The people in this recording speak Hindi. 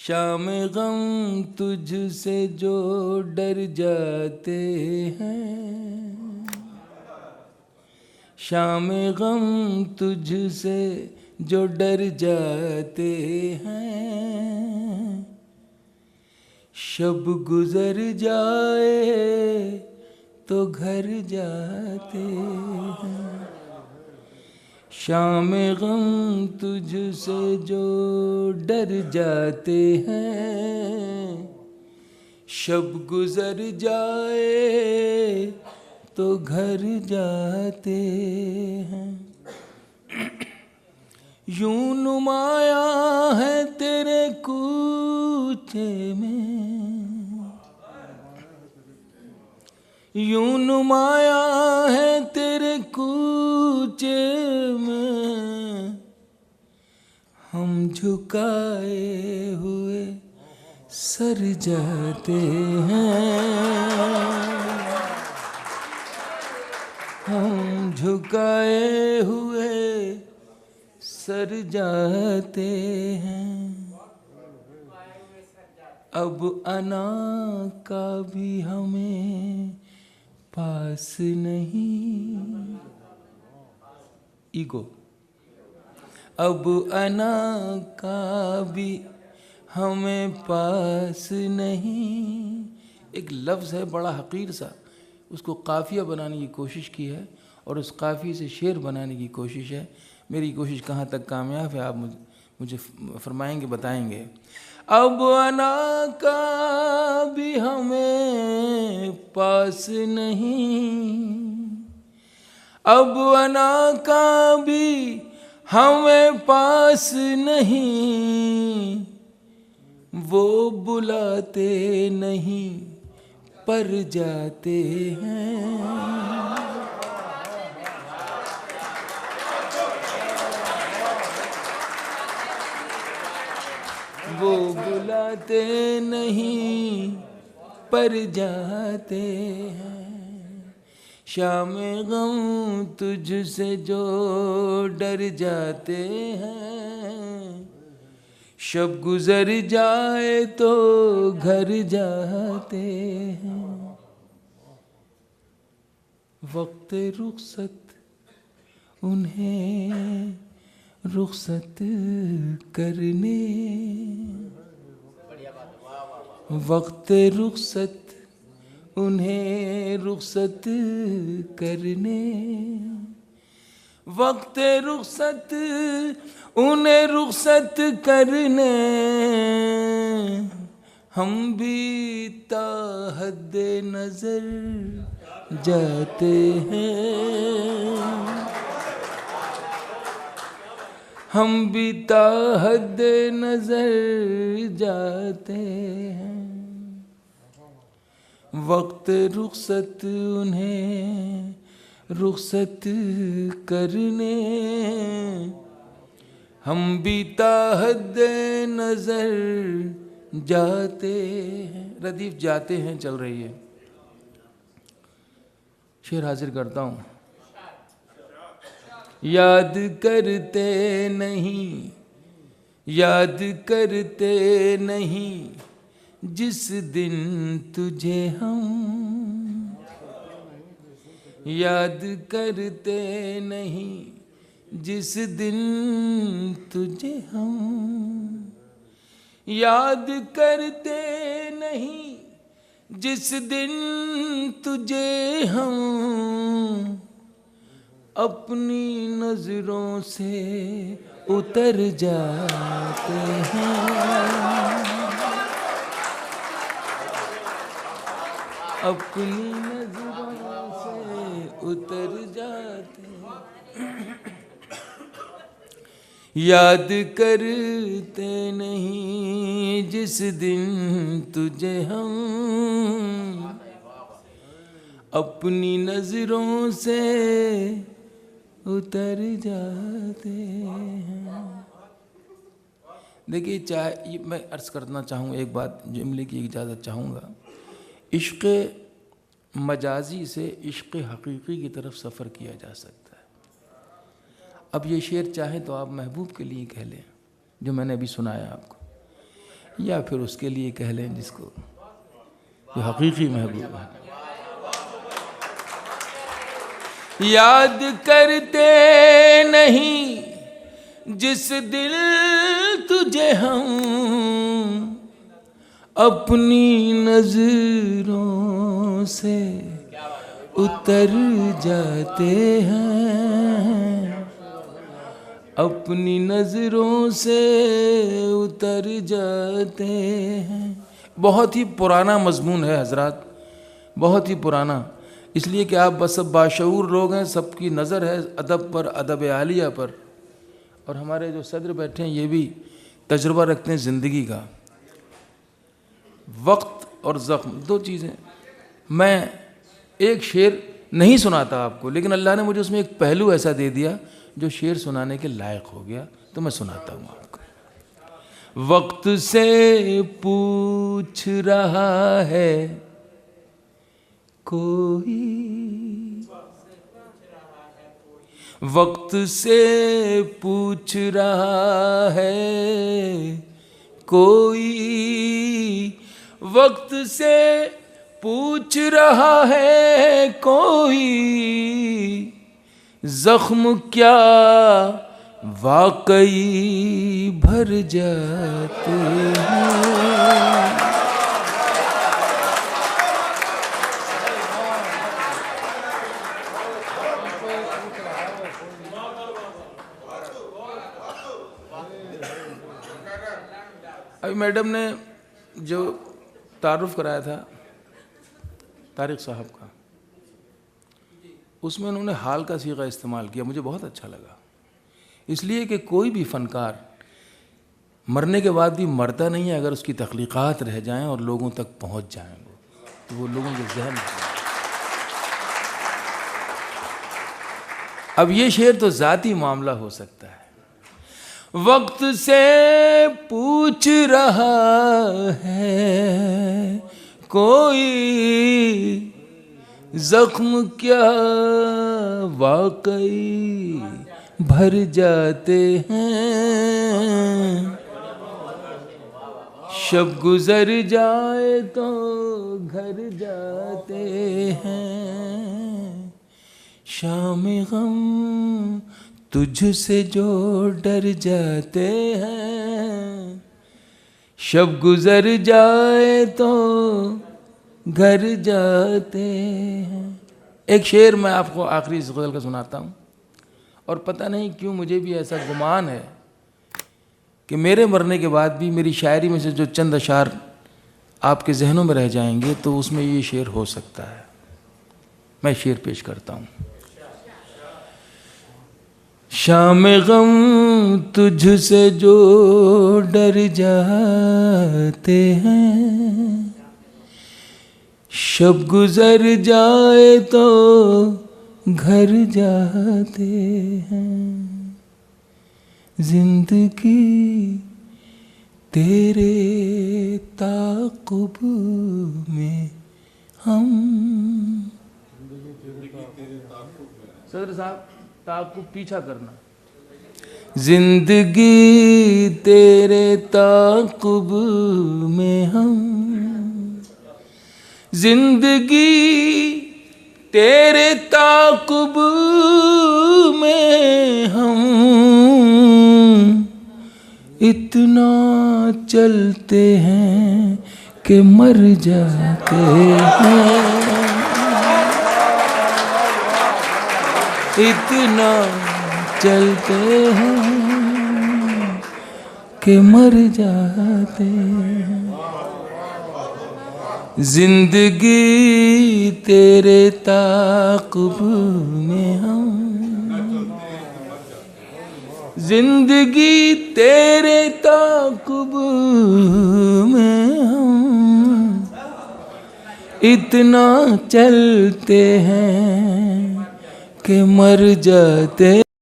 शाम गम तुझसे जो डर जाते हैं, शाम गम तुझसे जो डर जाते हैं, शब गुजर जाए तो घर जाते हैं। शाम गम तुझसे जो डर जाते हैं, शब गुजर जाए तो घर जाते हैं। यूं नुमाया है तेरे कूचे में, यूं नुमाया है तेरे कूचे में, हम झुकाए हुए सर जाते हैं, हम झुकाए हुए सर जाते हैं। अब अना का भी हमें पास नहीं, ईगो, अब अना का भी हमें पास नहीं। एक लफ्ज़ है बड़ा हकीर सा, उसको काफ़िया बनाने की कोशिश की है और उस काफ़िए से शेर बनाने की कोशिश है। मेरी कोशिश कहाँ तक कामयाब है आप मुझे फरमाएंगे, बताएंगे। अब अना का भी हमें पास नहीं, अब अना का भी हमें पास नहीं, वो बुलाते नहीं पर जाते हैं, वो बुलाते नहीं पर जाते हैं। शाम गम तुझसे जो डर जाते हैं, शब गुजर जाए तो घर जाते हैं। वक्त रुखसत उन्हें रुखसत करने, वक्त रुखसत उन्हें रुखसत करने, वक्त रुखसत उन्हें रुखसत करने, हम भी ताहद नजर जाते हैं, हम भी ताहद नजर जाते हैं। वक्त रुखसत उन्हें रुखसत करने, हम भी ताहद नजर जाते हैं। रदीफ जाते हैं चल रही है, शेर हाजिर करता हूँ। याद करते नहीं, याद करते नहीं जिस दिन तुझे हम, याद करते नहीं जिस दिन तुझे हम, याद करते नहीं जिस दिन तुझे हम, अपनी नजरों से उतर जाते हैं, अपनी नजरों से उतर जाते हैं। याद करते नहीं जिस दिन तुझे हम, अपनी नजरों से उतर जाते हैं। देखिए, चाहे मैं अर्ज़ करना चाहूँ एक बात, जुमले की इजाज़त चाहूँगा। इश्क़ मजाजी से इश्क़ हकीकी की तरफ सफ़र किया जा सकता है। अब ये शेर चाहे तो आप महबूब के लिए कह लें, जो मैंने अभी सुनाया आपको। या फिर उसके लिए कह लें जिसको जो हकीकी महबूब है। याद करते नहीं जिस दिल तुझे हम अपनी नजरों से उतर जाते हैं, अपनी नजरों से उतर जाते हैं। बहुत ही पुराना मजमून है हजरात, बहुत ही पुराना, इसलिए कि आप बस सब बाशऊर लोग हैं, सबकी नज़र है अदब पर, अदब आलिया पर। और हमारे जो सदर बैठे हैं ये भी तजुर्बा रखते हैं ज़िंदगी का। वक्त और ज़ख्म दो चीज़ें। मैं एक शेर नहीं सुनाता आपको, लेकिन अल्लाह ने मुझे उसमें एक पहलू ऐसा दे दिया जो शेर सुनाने के लायक हो गया, तो मैं सुनाता हूँ आपको। वक्त से पूछ रहा है कोई, वक्त से पूछ रहा है कोई, वक्त से पूछ रहा है कोई, जख्म क्या वाकई भर जाते हैं। अभी मैडम ने जो तारुफ कराया था तारिक साहब का, उसमें उन्होंने हाल का सीगा इस्तेमाल किया, मुझे बहुत अच्छा लगा। इसलिए कि कोई भी फ़नकार मरने के बाद भी मरता नहीं है अगर उसकी तख्लीक़ात रह जाएं और लोगों तक पहुंच जाएं, तो वो लोगों के जहन में। अब ये शेर तो ज़ाती मामला हो सकता है। वक्त से पूछ रहा है कोई, जख्म क्या वाकई भर जाते हैं। शब गुजर जाए तो घर जाते हैं, शाम गम तुझसे जो डर जाते हैं। शब गुजर जाए तो घर जाते हैं। एक शेर मैं आपको आखिरी इस गज़ल का सुनाता हूँ, और पता नहीं क्यों मुझे भी ऐसा गुमान है कि मेरे मरने के बाद भी मेरी शायरी में से जो चंद अशार आपके जहनों में रह जाएंगे तो उसमें ये शेर हो सकता है। मैं शेर पेश करता हूँ। शाम गम तुझसे जो डर जाते हैं, शब गुजर जाए तो घर जाते हैं। जिंदगी तेरे ताक़ुब में हम, सदर साहब ताक़ुब पीछा करना, जिंदगी तेरे ताक़ुब में हम, जिंदगी तेरे ताक़ुब में हम, इतना चलते हैं कि मर जाते हैं। इतना चलते हैं कि मर जाते हैं। जिंदगी तेरे ताक़ुब में हम, जिंदगी तेरे ताक़ुब में हम, इतना चलते हैं कि मर जाते